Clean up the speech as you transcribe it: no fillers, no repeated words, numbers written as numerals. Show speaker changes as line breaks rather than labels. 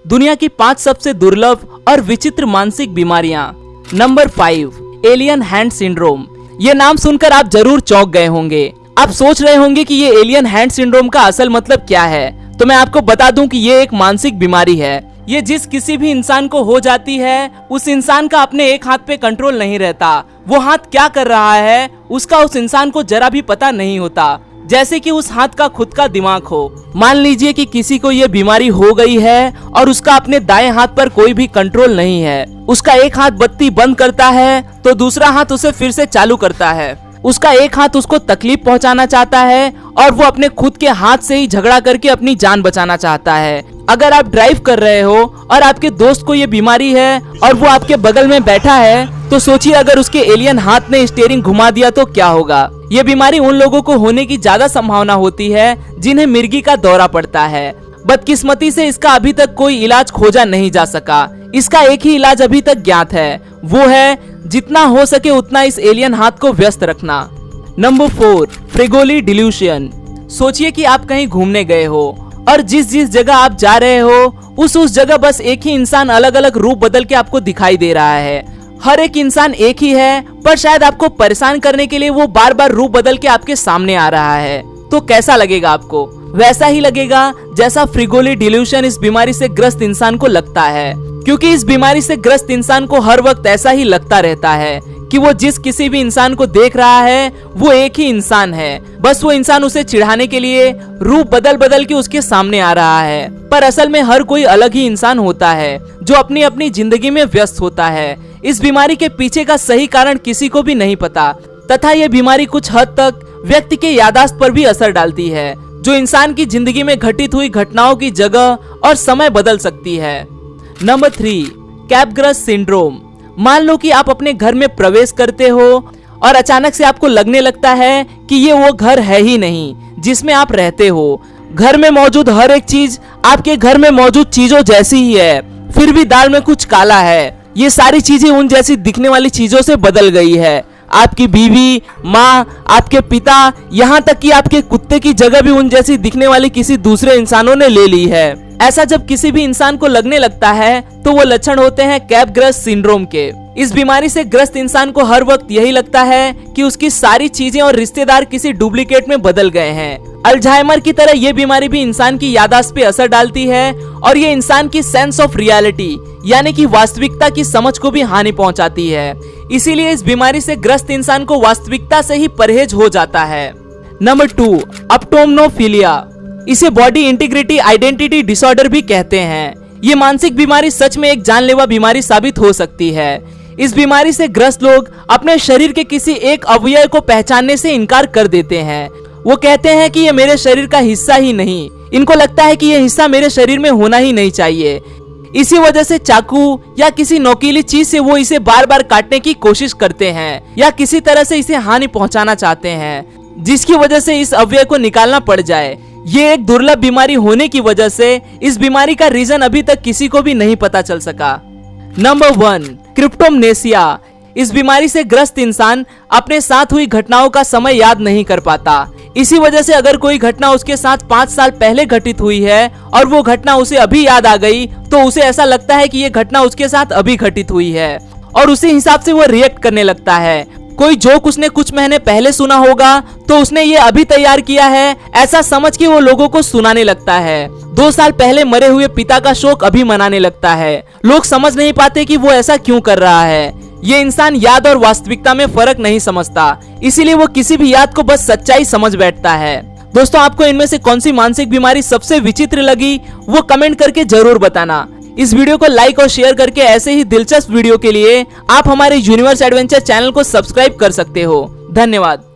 दुनिया की 5 सबसे दुर्लभ और विचित्र मानसिक बीमारियां। Number 5, alien hand syndrome. ये नाम सुनकर आप जरूर चौंक गए होंगे। आप सोच रहे होंगे कि ये एलियन हैंड सिंड्रोम का असल मतलब क्या है। तो मैं आपको बता दूं कि ये एक मानसिक बीमारी है। ये जिस किसी भी इंसान को हो जाती है, उस इंसान का अपने एक हाथ पे कंट्रोल नहीं रहता। वो हाथ क्या कर रहा है उसका उस इंसान को जरा भी पता नहीं होता, जैसे कि उस हाथ का खुद का दिमाग हो। मान लीजिए कि किसी को ये बीमारी हो गई है और उसका अपने दाएं हाथ पर कोई भी कंट्रोल नहीं है। उसका एक हाथ बत्ती बंद करता है तो दूसरा हाथ उसे फिर से चालू करता है। उसका एक हाथ उसको तकलीफ पहुंचाना चाहता है और वो अपने खुद के हाथ से ही झगड़ा करके अपनी जान बचाना चाहता है। अगर आप ड्राइव कर रहे हो और आपके दोस्त को ये बीमारी है और वो आपके बगल में बैठा है, तो सोचिए अगर उसके एलियन हाथ ने स्टीयरिंग घुमा दिया तो क्या होगा। ये बीमारी उन लोगों को होने की ज्यादा संभावना होती है जिन्हें मिर्गी का दौरा पड़ता है। बदकिस्मती से इसका अभी तक कोई इलाज खोजा नहीं जा सका। इसका एक ही इलाज अभी तक ज्ञात है, वो है जितना हो सके उतना इस एलियन हाथ को व्यस्त रखना। Number 4, Fregoli delusion. सोचिए कि आप कहीं घूमने गए हो और जिस जगह आप जा रहे हो उस जगह बस एक ही इंसान अलग अलग रूप बदल के आपको दिखाई दे रहा है। हर एक इंसान एक ही है, पर शायद आपको परेशान करने के लिए वो बार बार रूप बदल के आपके सामने आ रहा है। तो कैसा लगेगा आपको? वैसा ही लगेगा जैसा फ्रिगोली डिल्यूशन इस बीमारी से ग्रस्त इंसान को लगता है, क्योंकि इस बीमारी से ग्रस्त इंसान को हर वक्त ऐसा ही लगता रहता है कि वो जिस किसी भी इंसान को देख रहा है वो एक ही इंसान है। बस वो इंसान उसे चिढ़ाने के लिए रूप बदल बदल के उसके सामने आ रहा है, पर असल में हर कोई अलग ही इंसान होता है जो अपनी अपनी जिंदगी में व्यस्त होता है। इस बीमारी के पीछे का सही कारण किसी को भी नहीं पता, तथा ये बीमारी कुछ हद तक व्यक्ति के याददाश्त पर भी असर डालती है, जो इंसान की जिंदगी में घटित हुई घटनाओं की जगह और समय बदल सकती है। Number 3, Capgras syndrome. मान लो कि आप अपने घर में प्रवेश करते हो और अचानक से आपको लगने लगता है कि ये वो घर है ही नहीं जिसमें आप रहते हो। घर में मौजूद हर एक चीज आपके घर में मौजूद चीजों जैसी ही है, फिर भी दाल में कुछ काला है। ये सारी चीजें उन जैसी दिखने वाली चीजों से बदल गई है। आपकी बीवी, माँ, आपके पिता, यहाँ तक कि आपके कुत्ते की जगह भी उन जैसी दिखने वाली किसी दूसरे इंसानों ने ले ली है। ऐसा जब किसी भी इंसान को लगने लगता है तो वो लक्षण होते हैं कैपग्रस सिंड्रोम के। इस बीमारी से ग्रस्त इंसान को हर वक्त यही लगता है कि उसकी सारी चीजें और रिश्तेदार किसी डुप्लीकेट में बदल गए हैं। अल्जाइमर की तरह ये बीमारी भी इंसान की याददाश्त पे असर डालती है और ये इंसान की सेंस ऑफ रियलिटी यानी कि वास्तविकता की समझ को भी हानि पहुंचाती है। इसीलिए इस बीमारी से ग्रस्त इंसान को वास्तविकता से ही परहेज हो जाता है। नंबर 2, अपटोमनोफिलिया। इसे बॉडी इंटीग्रिटी आइडेंटिटी डिसऑर्डर भी कहते हैं। ये मानसिक बीमारी सच में एक जानलेवा बीमारी साबित हो सकती है। इस बीमारी से ग्रस्त लोग अपने शरीर के किसी एक अवयव को पहचानने से इनकार कर देते हैं। वो कहते हैं कि ये मेरे शरीर का हिस्सा ही नहीं। इनको लगता है कि ये हिस्सा मेरे शरीर में होना ही नहीं चाहिए। इसी वजह से चाकू या किसी नोकीली चीज से वो इसे बार बार काटने की कोशिश करते हैं या किसी तरह से इसे हानि पहुंचाना चाहते हैं, जिसकी वजह से इस अवयव को निकालना पड़ जाए। ये एक दुर्लभ बीमारी होने की वजह से इस बीमारी का रीजन अभी तक किसी को भी नहीं पता चल सका। नंबर 1, क्रिप्टोमनेसिया। इस बीमारी से ग्रस्त इंसान अपने साथ हुई घटनाओं का समय याद नहीं कर पाता। इसी वजह से अगर कोई घटना उसके साथ 5 साल पहले घटित हुई है और वो घटना उसे अभी याद आ गई तो उसे ऐसा लगता है कि ये घटना उसके साथ अभी घटित हुई है और उसी हिसाब से वो रिएक्ट करने लगता है। कोई जोक उसने कुछ महीने पहले सुना होगा तो उसने ये अभी तैयार किया है, ऐसा समझ के वो लोगों को सुनाने लगता है। 2 साल पहले मरे हुए पिता का शोक अभी मनाने लगता है। लोग समझ नहीं पाते कि वो ऐसा क्यों कर रहा है। ये इंसान याद और वास्तविकता में फर्क नहीं समझता, इसीलिए वो किसी भी याद को बस सच्चाई समझ बैठता है। दोस्तों, आपको इनमें से कौन सी मानसिक बीमारी सबसे विचित्र लगी वो कमेंट करके जरूर बताना। इस वीडियो को लाइक और शेयर करके ऐसे ही दिलचस्प वीडियो के लिए आप हमारे यूनिवर्स एडवेंचर चैनल को सब्सक्राइब कर सकते हो। धन्यवाद।